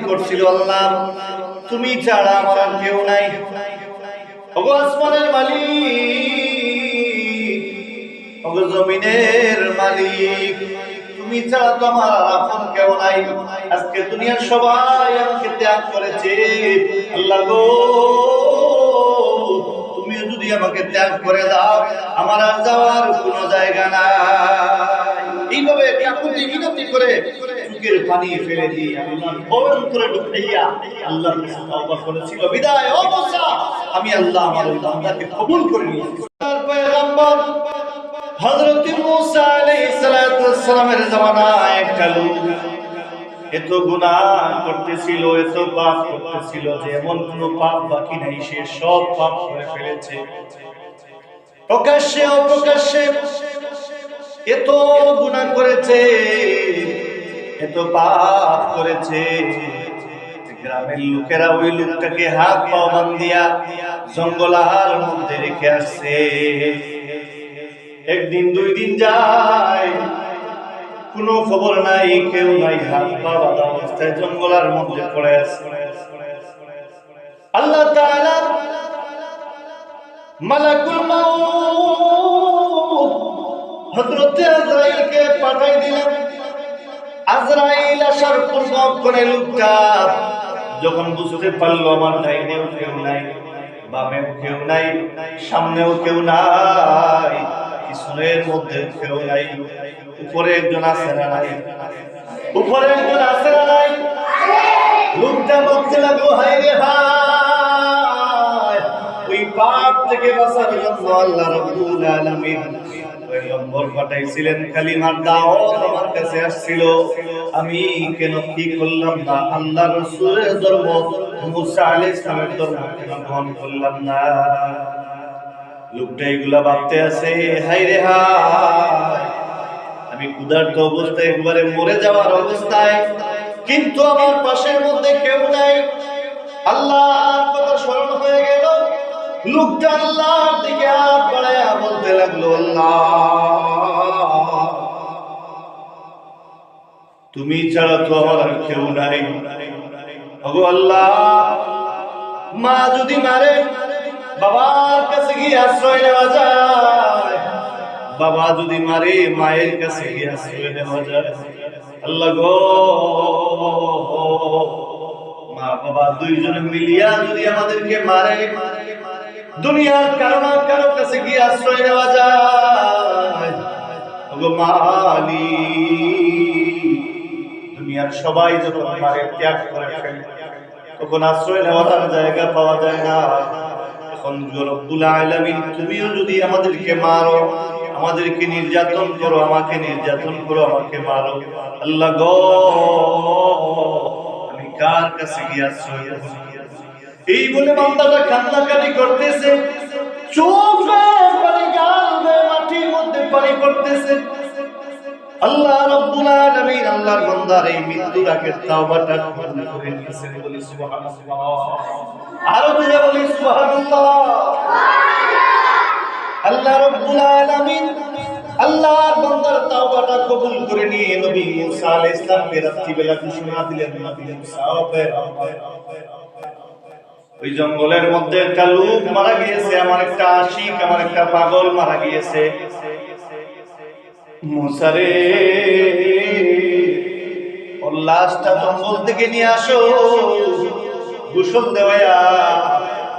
করছিল আল্লাহ, তুমি ছাড়া আমার আর কেউ নাই। ওগো আসমানের মালিক, ওগো জমিনের মালিক, তুমি ছাড়া তো আমার আপন কেউ নাই। আজকে দুনিয়ার সবাই আমাকে ত্যাগ করেছে আল্লাহ গো, তুমি যদি আমাকে ত্যাগ করে দাও আমার আর যাওয়ার কোনো জায়গা নাই। এইভাবে কাকুতি মিনতি করে চোখের পানি ফেলে দিয়ে আল্লাহর ভবন করে ঢুকাইয়া আল্লাহর কাছে তওবা করেছিল, বিদায় ও মুসা, আমি আল্লাহ আমার ওই বান্দাকে কবুল করে নিয়েছি। পয়গম্বর হযরত মুসা আলাইহিস সালাতু ওয়াস সালামের জামানায় একটা লোক এত গুনাহ করতেছিল, এত পাপ করতেছিল যে এমন কোনো পাপ বাকি নাই, সে সব পাপ করে ফেলেছে। প্রকাশ্যে অপ্রকাশ্যে এত গুনাহ করেছে, এত পাপ করেছে, গ্রামের লোকেরা ওই লোকটাকে হাত পা বাঁধিয়া জঙ্গলার মধ্যে রেখে আসছে। একদিন দুই দিন যায়, কোনো খবর নাই, কেউ নাই, হাত পা বাঁধা অবস্থায় জঙ্গলার মধ্যে পড়ে আছে। আল্লাহ তাআলা মালাকুল মাউত হযরত আজরাইলকে পাঠাই দিলেন। আজরাইল আসার পূর্বক্ষণে লোকটা যখন বুঝতে পারলো আমার ডাইনেও কেউ নাই, বামেও কেউ নাই, সামনেও কেউ নাই, পিছনের মধ্যে কেউ নাই, উপরে একজন আছে না নাই, উপরে একজন আছে না নাই, লোকটা বলতে লাগলো হায় রে হায়, ওই পাপ থেকে বাঁচার জন্য আল্লাহ রাব্বুল আলামিন পয়গম্বর পাঠাইছিলেন, কালিমার দাওয়াত আমার কাছে আসছিল, আমি কেন কি করলাম না, আল্লাহ রাসূলের ধর্ম মুসা আলাইহিস সালামের ধর্ম কেন গ্রহণ করলাম না। লোকটা এগুলা ভাবতে আছে, হায় রে হায়, আমি ক্ষুধার্ত অবস্থায় একবারে মরে যাওয়ার অবস্থায়, কিন্তু আমার পাশের মধ্যে কেউ নাই। আল্লাহর কথা স্মরণ হয়ে গেল, লোকটা আল্লাহর দিকে হাত বাড়ায়া বলতে লাগলো, আল্লাহ তুমি ছাড়া তো আমার আর কেউ নাই। ওগো আল্লাহ, মা যদি মারে বাবার কাছে গিয়ে আশ্রয় নেওয়া যায়, বাবা যদি মারে মায়ের কাছে গিয়ে আশ্রয় নেওয়া যায়। আল্লাহ গো, মা বাবা দুইজনে মিলিয়া যদি আমাদেরকে মারে, দুনিয়ার কারো না কারো কাছে গিয়ে আশ্রয় নেওয়া যায়। ওগো মালিক, দুনিয়ার সবাই যখন মারে ত্যাগ করে ফেলে তখন আশ্রয় নেওয়ার জায়গা পাওয়া যায় না। এখন রব্বুল আলামিন তুমিও যদি আমাদেরকে মারো, আমাদেরকে নির্যাতন করো, আমাকে নির্যাতন করো, আমাকে মারো, আল্লাহ গো, আমি কার কাছে গিয়ে আশ্রয় নেব? এই বলে বান্দাটা কান্নাকাটি করতেছে, চোখ বেয়ে পানি, গাল বেয়ে মাটির মধ্যে পানি পড়তেছে। আল্লাহ রাব্বুল আলামিন আল্লাহর বান্দার এই মৃত্যুর আগের তাওবাটা কবুল করে নিয়েছেন, বলি সুবহানাল্লাহ। আরো জোরে বলি সুবহানাল্লাহ। আল্লাহ রাব্বুল আলামিন আল্লাহর বান্দার তাওবাটা কবুল করে নিয়ে নবী মুসা আলাইহিস সালামকে রাত্রিবেলা ঘোষণা দিলেন, নবী মুসা ওই জঙ্গলের মধ্যে একটা লোক মারা গিয়েছে, আমার একটা আশিক, আমার একটা পাগল মারা গিয়েছে। মুসা রে, ওর লাশটা জঙ্গল থেকে নিয়ে আসো, গোসল দেওয়াইয়া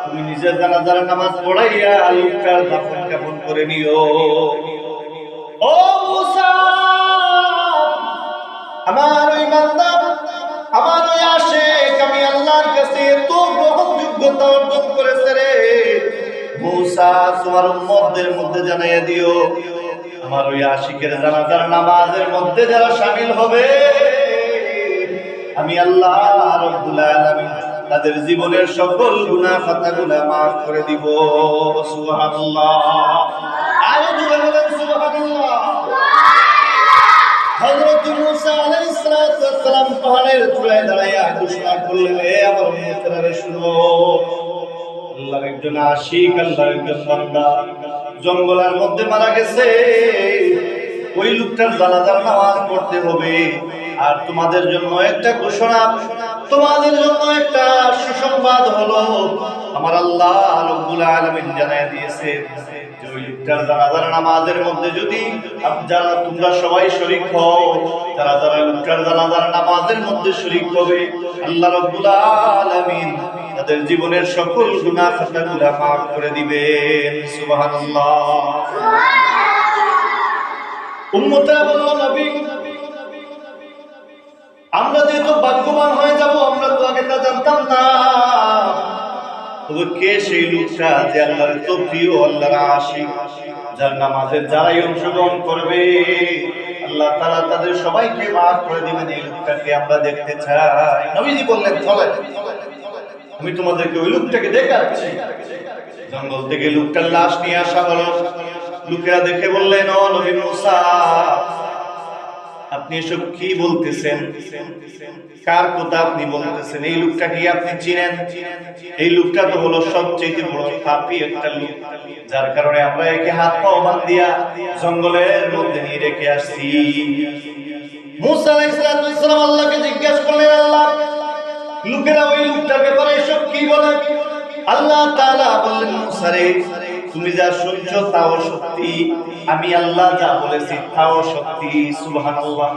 তুমি নিজের জানাজার নামাজ পড়াইয়া লোকটার দাফন কাফন করে নিও। ও মুসা, আমার ওই বান্দা, আমার ওই আশিক, আমি আল্লাহর কাছে এত গ্রহণযোগ্যতা অর্জন করেছে রে মুসা, তোমার উম্মতদের মধ্যে জানাইয়া দিও, আমার ওই আশিকের জানাজার নামাজের মধ্যে যারা শামিল হবে, আমি আল্লাহ রাব্বুল আলামিন তাদের জীবনের সকল গুনাহ খাতাগুলো maaf করে দিব। সুবহানাল্লাহ। আরো জোরে বলেন সুবহানাল্লাহ। হযরত মুসা আলাইহিস সালাম পাহাড়ের চূড়ায় দাঁড়াইয়া ঘোষণা করলেন, হে আমার উম্মতেরা শুনো, আল্লাহর একজন আশিক, আল্লাহর একজন বান্দা জঙ্গলের মধ্যে মারা গেছে, ওই লোকটার জানাজার নামাজ পড়তে হবে। আর তোমাদের জন্য একটা ঘোষণা, তোমাদের জন্য একটা সুসংবাদ হলো, আমার আল্লাহ রাব্বুল আলামিন জানায় দিয়েছে যে ওই লোকটার জানাজার নামাজের মধ্যে যদি যারা তোমরা সবাই শরীক হও, যারা যারা লোকটার জানাজার নামাজের মধ্যে শরীক হবে, আল্লাহ রাব্বুল আলামিন তাদের জীবনের সকল গুনাহ খাতাগুলো মাফ করে দিবেন। সুবহানাল্লাহ। উম্মতেরা বলো, নবী আমরা যেহেতু ভাগ্যবান হয়ে যাব, আমরা তো আগে তা জানতাম না। তবে কে সেই লোকটা যে আল্লাহর এত প্রিয়, আল্লাহর আশিক, যার নামাজের যারাই অংশগ্রহণ করবে আল্লাহ তাআলা তাদের সবাইকে মাফ করে দিবেন। এই লোকটাকে আমরা দেখতে চাই। নবীজি বললেন, চলেন আমি তোমাদেরকে ওই লোকটাকে দেখাচ্ছি। জঙ্গল থেকে লোকটার লাশ নিয়ে আসা হলো। লোকেরা দেখে বললেন, ও নবী মুসা, আপনি এসব কি বলতেছেন? কার কথা আপনি বলতেছেন? এই লোকটা কি আপনি চিনেন? এই লোকটা তো হলো সবচেয়ে বড় পাপী একটা লোক, যার কারণে আমরা একে হাত পা বাঁধিয়া জঙ্গলের মধ্যে নিয়ে রেখে আসছি। মুসা আলাইহিস সালাম আল্লাহকে জিজ্ঞাসা করলেন, আল্লাহ লোকেরা ওই লোকটার ব্যাপারে এসব কি বলে? আল্লাহ তাআলা বললেন, মুসা রে, তুমি যা শুনছো তাও সত্যি, আমি আল্লাহ যা বলেছি তাও সত্যি। সুবহানাল্লাহ।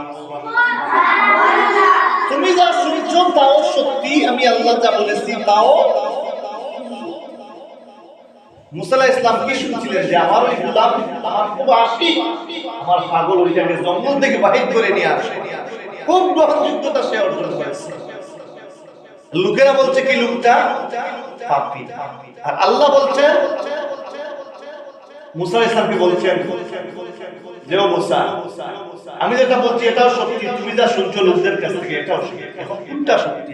তুমি যা শুনছো তাও সত্যি, আমি আল্লাহ যা বলেছি তাও। মুসা আলাইহিস সালাম কি শুনছিলেন? যে আমার ওই গোলাম, আমার খুব আশিক, আমার পাগল ওইটাকে জঙ্গল থেকে বাহির করে নিয়ে আসে। খুব গ্রহণযোগ্যতা সে অর্জন করেছে। লোকেরা বলছে কি লোকটা পাপী, আর আল্লাহ বলছেন, মুসা আলাইহিস সালামকে বলছেন যে ও মুসা, আমি যেটা বলছি এটাও সত্যি, তুমি যা শুনছো লোকদের কাছ থেকে এটাও সত্যি। এখন কোনটা সত্যি?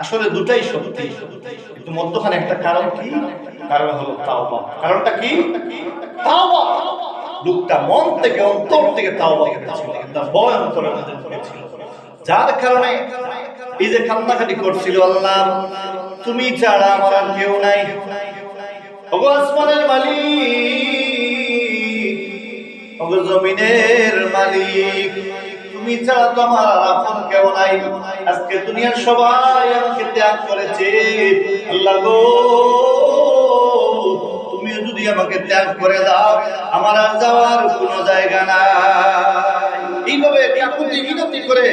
আসলে দুটাই সত্যি, কিন্তু মধ্যখানে একটা কারণ কি? কারণ হলো তাওবা। কারণটা কি? তাওবা। লোকটা মন থেকে, অন্তর থেকে তাওবা করেছিল, তার ভয় অন্তরের মধ্যে ছিল, যার কারণে এই যে কান্নাকাটি করছিল, আল্লাহ তুমি ছাড়া আমার আর কেউ নাই, ওগো আসমানের মালিক, ওগো জমিনের মালিক, তুমি ছাড়া তো আমার আপন কেউ নাই। আজকে দুনিয়ার সবাই আমাকে ত্যাগ করেছে, আল্লাহ গো তুমি যদি আমাকে ত্যাগ করে দাও, আমার আর যাওয়ার কোনো জায়গা নাই। এইভাবে কাকুতি মিনতি করে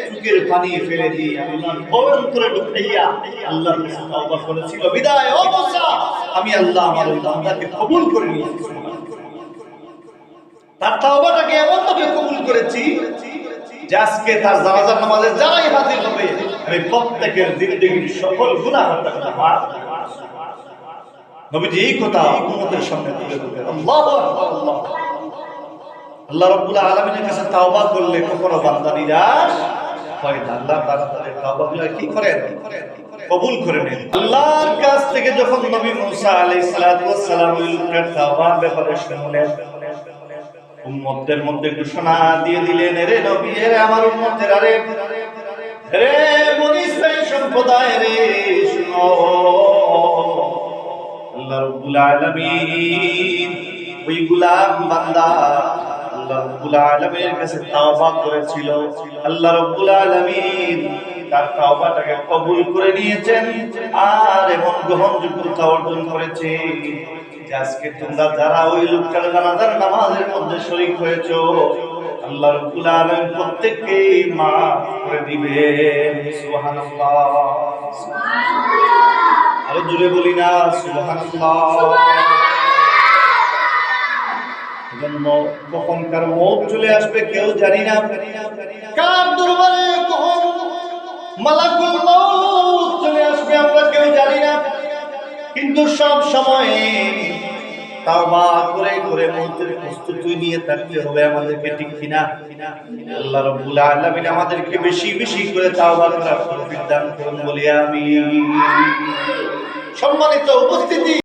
চোখের পানি ফেলে দিয়ে আল্লাহর অন্তরে ঢুকাইয়া আল্লাহর কাছে তওবা করেছিল। বিদায়, ও মুসা, আমি আল্লাহ আমার ওই বান্দাকে কবুল করে নিয়েছি। তার তওবাটাকে এমন ভাবে কবুল করেছি যে আজকে তার জানাজার নামাজে যারাই হাজির হবে, আমি প্রত্যেকের জিন্দেগীর সকল গুনাহ তাকে মাফ করে দেব। নবীজি এই কথা উম্মতের সামনে তুলে ধরলেন। আল্লাহু আকবার। আল্লাহ রাব্বুল আলামিনের কাছে তাওবা করলে কখনো বান্দা নিরাশ হয় না। আল্লাহ তাআলা তাদের তাওবাগুলো কি করেন? কবুল করে নেন। আল্লাহর কাছ থেকে যখন নবী মুসা আলাইহিস সালাতু ওয়াস সালাম ওই লোকটার তাওবার ব্যাপারে শুনলেন, উম্মতদের মধ্যে ঘোষণা দিয়ে দিলেন, রে নবী, রে আমার উম্মতেরা, রে বনী ইসরাইল সম্প্রদায় রে, শুনো, আল্লাহ রাব্বুল আলামিন ওই গোলাম বান্দা আল্লাহ রাব্বুল আলামিনের কাছে তাওবা করেছিল। আল্লাহ রাব্বুল আলামিন তার তাওবাটাকে কবুল করে নিয়েছেন আর এমন গ্রহণযোগ্যতা অর্জন করেছে যে আজকে তোমরা যারা ওই লোকটার জানাজার নামাজের মধ্যে শরীক হয়েছো, আল্লাহ রাব্বুল আলামিন প্রত্যেককে মাফ করে দিবেন। সুবহানাল্লাহ। সুবহানাল্লাহ। আরো জোরে বলি না সুবহানাল্লাহ। কখনকার মৌত চলে আসবে কেউ জানি না, কার দরবারে কখন মালাকুল মৌত চলে আসবে আমরা কেউ জানি না, কিন্তু সব সময় তাওবা করে করে মৌতের প্রস্তুতি নিয়ে থাকতে হবে আমাদেরকে, ঠিক কিনা? আল্লাহ রাব্বুল আলামিন আমাদেরকে বেশি বেশি করে তাওবা করার তৌফিক দান করুন বলি আমিন। সম্মানিত উপস্থিতি।